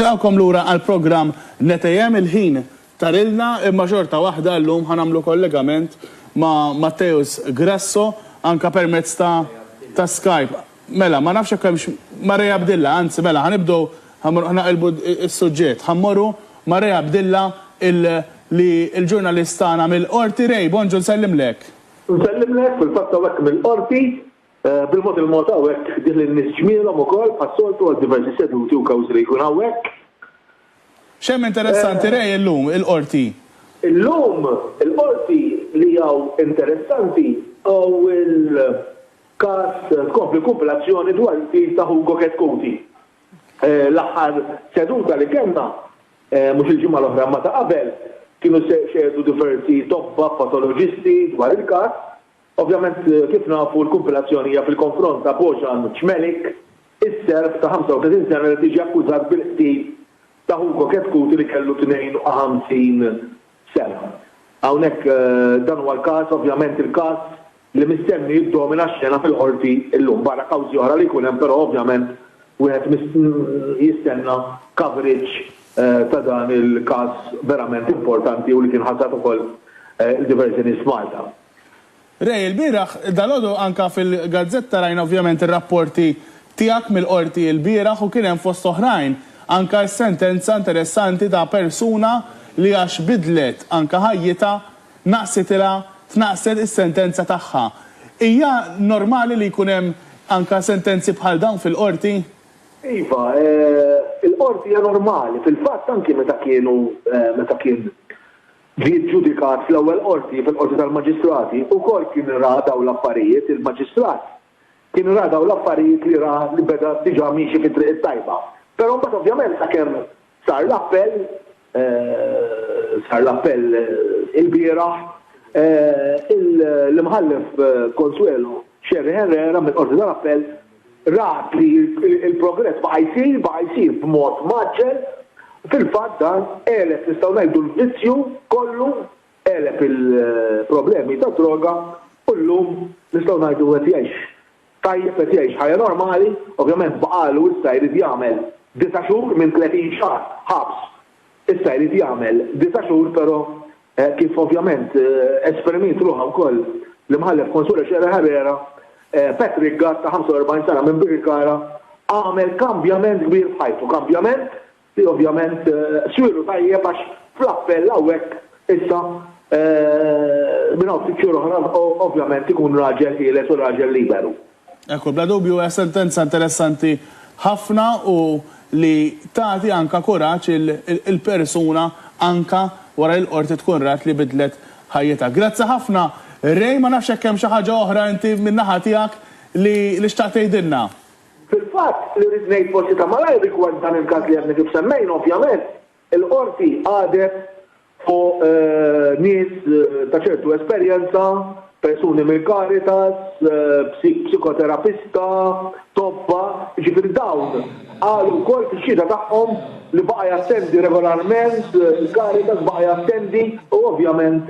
Nilqawkom lura għal-programm Netejjem il-ħin tarilna imma xorta waħda llum ħanamlu kollegament ma' Matteus Grasso anka permezz ta' Skype. Mela, ma nafx hekk Marija Abdilla, anzi mela ħanibdew ħanaqilbu s-suġġett. Ħammorru Marija Abdilla li l-ġurnalista tagħna mill-Qorti. Rej, bonġu nsellimlek. Nsellimlek fil-fatt hawnhekk mill-Qorti. Bil-mod il-mod hawnhekk diħ lin-nies ġmielhom ukoll passoltu għal diversi seduti u kawżi li jkun hawnhekk. Xemm interessanti Rej illum il-Qorti? Illum il-Qorti li hawn interessanti hawn il-każ tkompli kompilazzjoni dwar il-fil ta' Hugo Ketkuti. L-aħħar seduta li kellna mhux il-ġimgħa l-oħra ma ta' qabel kienu xedu diversi tobba patoloġisti dwar il-każ. Ovvjament kif nafu l-kompilazzjoni hija fil-konfront ta' Bojan Ċmelik, is-serb ta' 35 sena li tiġi akkużat bil-qtil ta' Hugo Ketkuti li kellu 52 sena. Hawnhekk dan huwa l-każ, ovvjament il-każ li mistenni jiddomina x-xena fil-qorti llum barra kawżi oħra li jkun hemm, però ovvjament wieħed jistenna coverage ta' dan il-każ verament importanti u li kien ħassat ukoll il-diversi nies Malta. Rej, il-bieraħ, dal-għodu anka fil-gazzetta rajna ovvjament il-rapporti tiegħek mill-qorti il-bieraħ u kien hemm fost oħrajn anka sentenza interessanti ta' persuna li għax bidlet anka ħajjita tnaqset is-sentenza tagħha. Hija normali li jkun hemm anka sentenzi bħal dawn fil-qorti? Iva, il-qorti hija normali. Fil-fatt anki meta kien li ġudikat fl-ewwel qorti fil-qorti tal-Maġistrati ukoll kien ra dawn l-affarijiet il-Maġistrat. Kien ra dawn l-affarijiet li beda diġà miexi fit-triq it-tajba. Però mbagħad ovvjament sakemm sar l-appell il-bieraħ l-imħallef Consuelo Xerri Herrera mill-qorti tal-appell rat li il-progress baqa' jsir b'mod maġġel. Fil-fatt dan elef nistgħu ngħidu l-vizzju kollu elef il-problemi ta' droga u llum nistgħu ngħidu qed jgħix tajjeb qed jgħix ħajja normali, ovvjament baqalu issa jrid jagħmel 9 xhur minn 30 xahar ħabs. Issa jrid jagħmel 9 xhur però kif ovvjament esperiment ruħha wkoll l-imħallef Consuelo Xerri Herrera Patrick Gatt ta' 45 sena minn Birkara għamel kambjament kbir f'ħajtu, kambjament li ovvjament swiru tajjeb għax fl-appell hawnhekk issa minn hawn ftit xhur oħra ovvjament ikun raġel ħieles u raġel liberu. Ekku, bla dubju hija sentenza interessanti ħafna u li tagħti anka kuraġġ il-persuna anka wara l-qorti tkun rat li bidlet ħajjitha. Grazzi ħafna. Rej, ma nafx hekk hemm xi ħaġa oħra inti min-naħa tiegħek li xtaqt tgħidilna. Fil-fatt li rrid ngħid forsi ta' malajr rigward dan il-każ li qed kif semmejna ovvjament il-qorti għadet fuq nies ta' ċertu esperjenza, persuni mill-Caritas, psikoterapista, tobba, ġifieri dawn qalu wkoll fix-xhieda tagħhom li baqa' jattendi regolarment, il-Caritas baqa' jattendi u ovvjament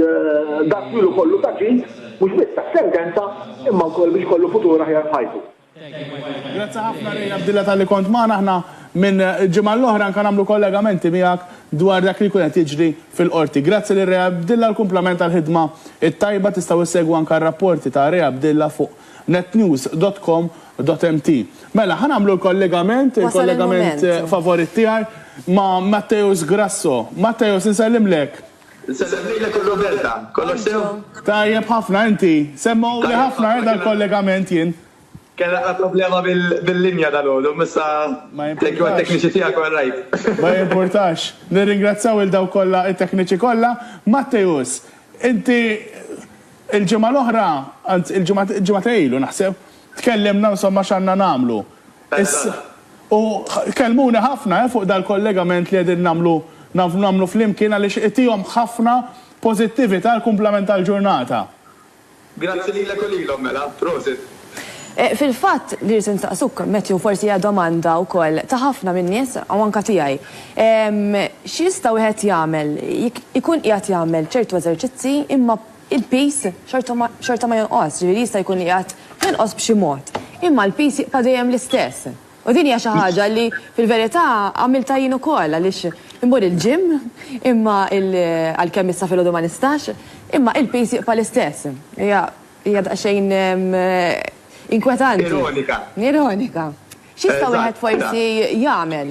dak ilu kollu ta' ġid mhux biss ta' sentenza imma wkoll biex kollu futur aħjar ħajtu. Grazzi ħafna Rej Abdilla tal-li kont magħna aħna minn ġimgħa l-oħra nkan nagħmlu kollegamenti miegħek dwar dak li jkun qed jiġri fil-qorti. Grazzi lil Rej Abdilla l-kumplament tal-ħidma it-tajba tistgħu issegwu anke r-rapporti ta' Rej Abdilla fuq netnews.com.mt. Mela ħanagħmlu l-kollegament, il-kollegament favorit tiegħi ma' Matteus Grasso. Matteus, insellimlek. Insellimlek u Roberta. Kollox sew? Tajjeb ħafna inti. Semmaw li ħafna dal-kollegament jien. Kena problema bil-linja dal-għodu, missa tekniċi tijak u għarrajt. Ma jimportax. Nirringrazzaw il-daw kolla, il-tekniċi kolla. Matteus, inti il-ġimgħa l-oħra, il-ġimgħa ilu naħseb, tkellimna insomma x'għandna nagħmlu. U kellmuni ħafna fuq dal-kollegament li qegħdin nagħmlu flimkien għaliex itihom ħafna pożittività l-kumplament tal-ġurnata. Grazzi lilek u lilhom mela, prosit. Fil-fatt li rrid nistaqsuk Matthew forsi hija domanda wkoll ta' ħafna min-nies u anke tiegħi. X'jista' wieħed jagħmel, ikun qiegħed jagħmel ċertu eżerċizzi imma il-pace xorta ma jonqos, ġifieri jista' jkun qiegħed jonqos b'xi mod. Imma l-pace jibqa' dejjem l-istess. U din hija xi ħaġa li fil-verità għamilta jien ukoll għaliex immur il-ġim, imma għalkemm issa filgħodu ma nistax, imma il-pejs jibqa' l-istess. Hija daqsxejn inkwetanti. Ironika. X'jista' wieħed forsi jagħmel?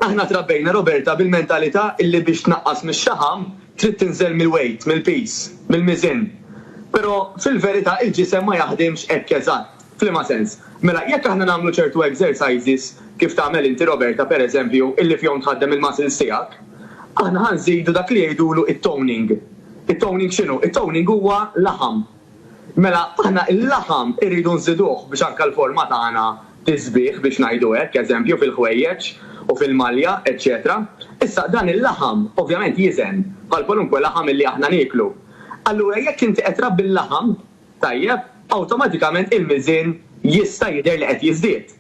Aħna trabbejna Roberta bil-mentalità illi biex tnaqqas mix-xaħam trid tinżel mill-weight, mill-pis, mill-miżin. Però fil-verità il-ġisem ma jaħdimx hekk eżatt. F'liema sens. Mela, jekk aħna nagħmlu ċertu exercises kif tagħmel inti Roberta pereżempju, illi fihom tħaddem il-muscles tiegħek, aħna ħanżidu dak li jgħidulu it-toning. It-toning x'inhu? It-toning huwa laħam. Mela, aħna il-laħam irridu nżiduh biex anke l-forma tagħna tisbih biex ngħidu hekk, eżempju fil-ħwejjeġ u fil-malja, eċċetera. Issa dan il-laħam ovvjament jiżen bħal kwalunkwe laħam illi aħna nieklu. Allura jekk inti qed trabbi l-laħam, tajjeb, awtomatikament il-miżin jista' jidher li qed jiżdied.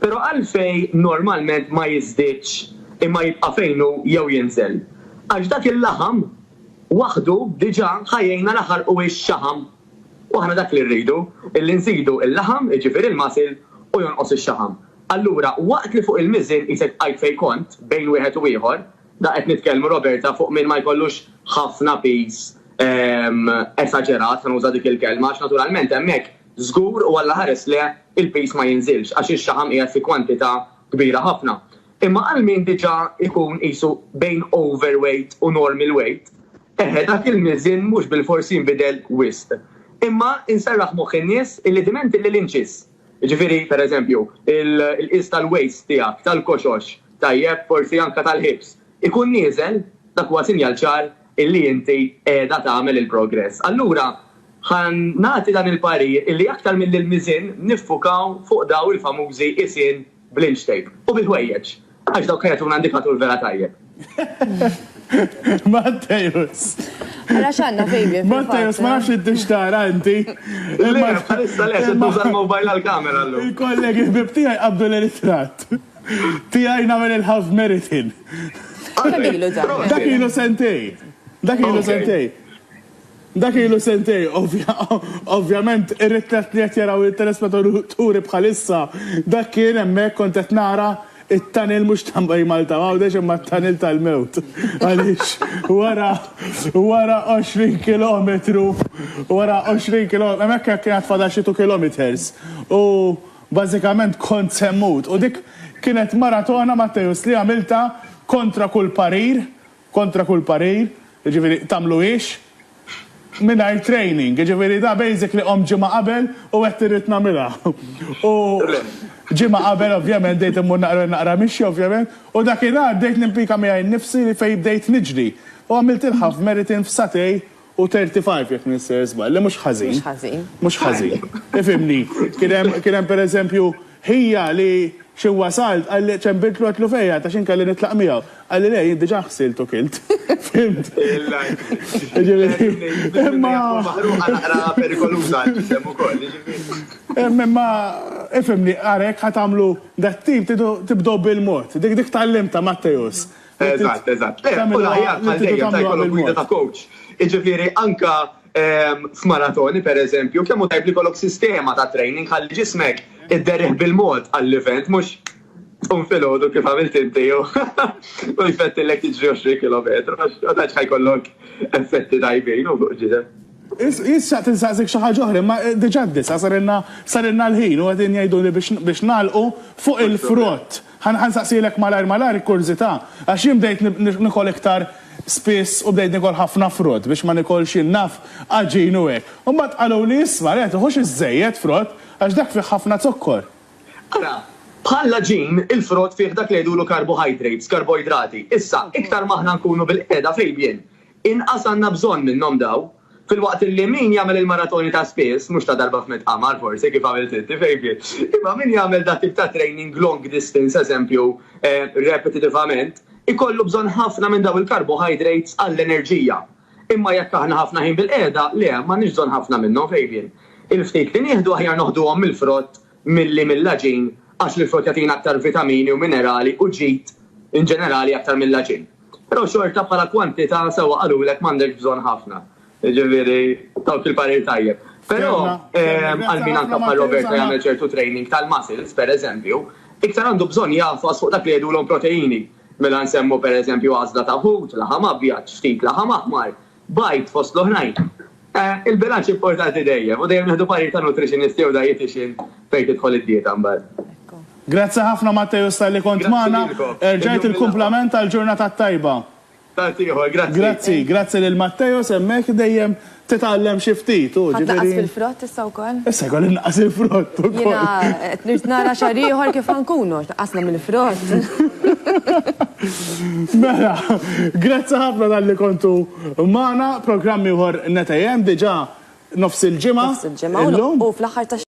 Però għalfejn normalment ma jiżdiedx imma jibqa' fejnu jew jinżel. Għax dak il-laħam waħdu diġà ħajjejna naħarqu ix-xaħam. U aħna dak li rridu, illi nżidu il-laħam, jiġifieri il-muscle u jonqos ix-xaħam. Allura waqt li fuq il-miżin isek qajt fejn kont bejn wieħed u ieħor, da qed nitkellmu Roberta fuq min ma jkollux ħafna peace esaġerat, nuża dik il-kelma, għax naturalment hemmhekk żgur u alla ħares le il-pejs ma jinżilx għax ix-xaħam qiegħed fi kwantità kbira ħafna. Imma għal min diġà ikun qisu bejn overweight u normal weight, dak il-miżin mhux bil-forsi jinbidel wisq. Imma inserraħ moħħ in-nies illi dimenti l-inċis. Ġifieri pereżempju, il-qis tal-waist tiegħek, tal-koxox, tajjeb forsi anke tal-hips, ikun nieżel dak huwa sinjal ċar illi inti qiegħda tagħmel il-progress. Allura ħan nagħti dan il-parir illi aktar mill-miżin niffukaw fuq daw il-famużi isien bl-inch tape u bil-ħwejjeġ. Għax dawk kienet indikatur vera tajjeb. Mattejus. Għala xanna fejbi. Mattejus, ma nafx id tara inti. Bħalissa le, tuża l-mobile għal-kamera l-lum. Il-kollegi ħbib tiegħi qabdu l-ritratt. Tiegħi nagħmel il-half marathon. Dak ilu sentej. Dak ilu sentej, ovvjament, ir-ritratt li qed jaraw il-telespettaturi bħalissa, dak kien hemmhekk kont qed nara it-tanil mhux tambaj Malta, għawdex imma t-tanil tal-mewt. Għaliex wara 20 kilometru, hemmhekk kienet fadal xi 2 kilometers. U bażikament kont semmut. U dik kienet maratona Mattejus li għamilta kontra kull parir, ġifieri tagħmlu mingħajr training, ġifieri da basically ġimgħa qabel u qed irrid nagħmilha. U ġimgħa qabel ovvjament dejt immur naqra mixi ovvjament, u dakinhar bdejt nimpika miegħi nnifsi li fejn bdejt niġri. U għamilt il-half marathon f'satej u 35 jekk nisser żball, li mhux ħażin. Mhux ħażin. Ifhimni, kien hemm pereżempju ħija li xi wasalt għalli ċembirtlu għatlu fejja ta' xin kalli nitlaq miegħu. Għalli le, jien diġà ħsiltu kilt. Fimt. Imma perikoluża ġisem ukoll. Imma ifhimni għarek ħatamlu dat-tim tibdew bil-mod. Dik tallimta Mattejus. Eżatt. U l-ħajja bħal-dejjem ta' jkollok gwida ta' coach. Iġifieri anka f'maratoni pereżempju, kemm hu tajb li kollok sistema ta' training ħalli ġismek id-derriħ bil-mod għall-event, mux unfilodu kif għamilt inti u jfettillek tiġri 20 km, għadaċ ħajkollok effetti tajbin u ġidem. Jissa tinsaqsik xaħġa oħra, ma diġaddis, sarinna l-ħin u għedin jgħidu li biex nalqu fuq il-frott. Ħansaqsilek malar kurzita, għax jimbdejt nikol iktar spiss u bdejt nikol ħafna frott biex ma nikol xinnaf għagġin u għek. U bat għalu li jisma, uħux iż-żejjed frott, għax dak fi ħafna zokkor. Għara, bħalla ġin il-frott fih dak li jgħidulu karbohidrati. Issa, iktar maħna nkunu bil-qeda fejbjen. Inqas għandna bżonn minnhom daw, fil-waqt li min jagħmel il-maratoni ta' spiss, mhux ta' darba f'mitqamar forsi kif għamilt inti fejbjen. Imma min jagħmel dak tip ta' training long distance, eżempju, repetitivament, ikollu bżonn ħafna minn daw il-carbohydrates għall-enerġija. Imma jekk aħna ħafna ħin bil-qeda, le, ma nix bżonn ħafna minnhom fejbjen. Il-ftit li nieħdu aħjar noħduhom mill-frott milli mill-laġin għax l-frott jagħtina aktar vitamini u minerali u ġid in ġenerali aktar mill-laġin. Però xorta bħala kwantità sewwa qalulek m'għandek bżonn ħafna. Ġifieri dawk il-parir tajjeb. Però għal min anke bħal Roberta jagħmel ċertu training tal-muscles, pereżempju, iktar għandu bżonn jafas fuq dak li jgħidulhom proteini. Mela nsemmu pereżempju għażla ta' ħut, laħam abjad, ftit laħam aħmar, bajt fost l-oħrajn. Il-bilanċ importanti dejjem, u dejjem neħdu parir ta' nutritionisti u dietitian fejn tidħol id-dieta mbagħad. Grazzi ħafna Matteus tal-li kont magħna. Erġajt il-kumplament tal-ġurnata tajba. Grazzi. Grazzi lil Matteus hemmhekk dejjem titgħallem xi ftit. Ħatlaqas fil-frott issa wkoll? Issa jkoll inqas il-frott ukoll. Jiena trid nara xahar ieħor kif ħankunu, taqasna mill-frott. Mela, grazzi ħafna tal-li kontu magħna, programm ieħor NetAM diġà nofs il-ġimgħa. U fl-aħħar ta'